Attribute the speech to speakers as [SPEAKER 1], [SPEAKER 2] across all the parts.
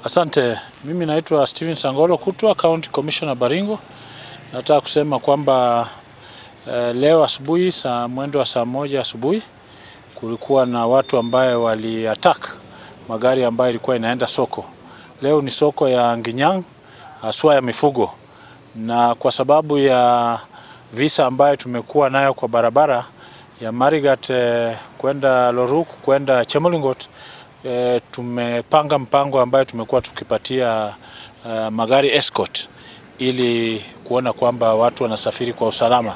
[SPEAKER 1] Asante, mimi naitwa Steven Sangolo Kutwa, County Commissioner Baringo. Nataka kusema kwamba leo asubuhi mwendo wa saa 1 asubuhi kulikuwa na watu ambaye wali-attack magari ambayo ilikuwa inaenda soko. Leo ni soko ya Nginyang, haswa ya mifugo. Na kwa sababu ya visa ambayo tumekuwa nayo kwa barabara ya Marigat kwenda Loruk kwenda Chemolingot, tumepanga mpango ambayo tumekuwa tukipatia magari escort ili kuona kwamba watu wanasafiri kwa usalama.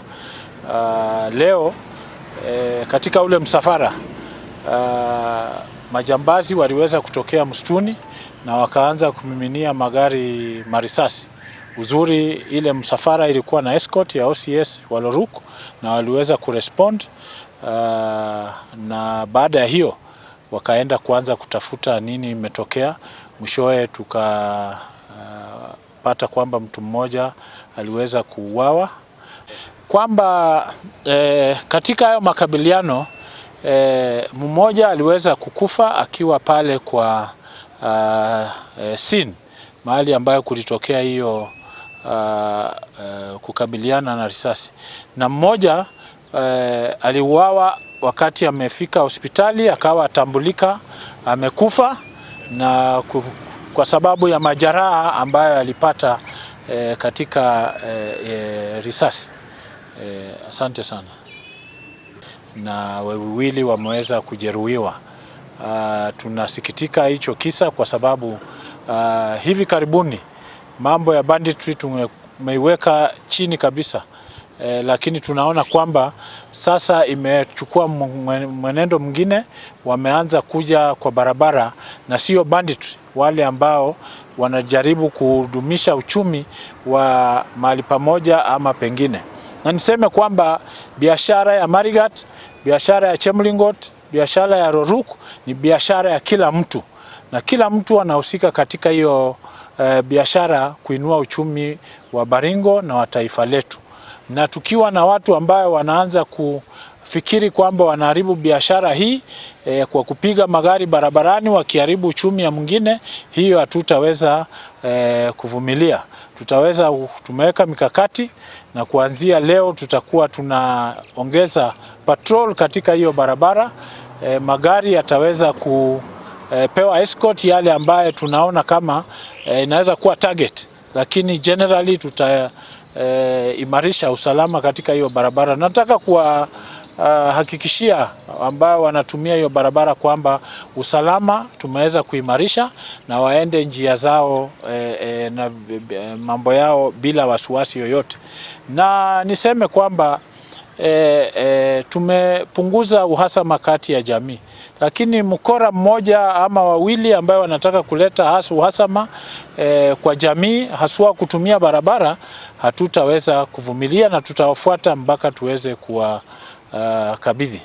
[SPEAKER 1] Leo katika ule msafara majambazi waliweza kutokea msituni na wakaanza kumiminia magari marisasi. Uzuri ile msafara ilikuwa na escort ya OCS wa Loruk na waliweza kurespond, na baada ya hiyo wakaenda kuanza kutafuta nini imetokea. Mwishowe tukapata kwamba mtu mmoja aliweza kuuawa. Kwamba katika hayo makabiliano mmoja aliweza kukufa akiwa pale kwa scene mahali ambayo kulitokea hiyo kukabiliana na risasi, na mmoja aliuawa wakati amefika hospitali akawa atambulika amekufa na kwa sababu ya majeraha ambayo alipata katika risasi. Asante sana. Na wawili wameweza kujeruhiwa. Tunasikitika hicho kisa kwa sababu hivi karibuni mambo ya banditry tumeiweka chini kabisa. Lakini tunaona kwamba sasa imechukua mwenendo mwingine, wameanza kuja kwa barabara na sio banditry, wale ambao wanajaribu kudumisha uchumi wa mahali pamoja ama pengine. Na niseme kwamba biashara ya Marigat, biashara ya Chemolingot, biashara ya Loruk ni biashara ya kila mtu, na kila mtu anahusika katika hiyo biashara kuinua uchumi wa Baringo na wa taifa letu. Na tukiwa na watu ambao wanaanza kufikiri kwamba wanaharibu biashara hii kwa kupiga magari barabarani wakiharibu uchumi ya mwingine, hiyo hatutaweza kuvumilia. Tumeweka mikakati na kuanzia leo tutakuwa tunaongeza patrol katika hiyo barabara. Magari yataweza kupewa escort yale ambaye tunaona kama inaweza kuwa target, lakini generally imarisha usalama katika hiyo barabara. Nataka kuwahakikishia ambao wanatumia hiyo barabara kwamba usalama tumeweza kuimarisha na waende njia zao na mambo yao bila wasiwasi yoyote. Na niseme kwamba tumepunguza uhasama kati ya jamii, lakini mkora mmoja ama wawili ambao wanataka kuleta uhasama kwa jamii haswa kutumia barabara, hatutaweza kuvumilia na tutawafuata mpaka tuweze kuwakabidhi.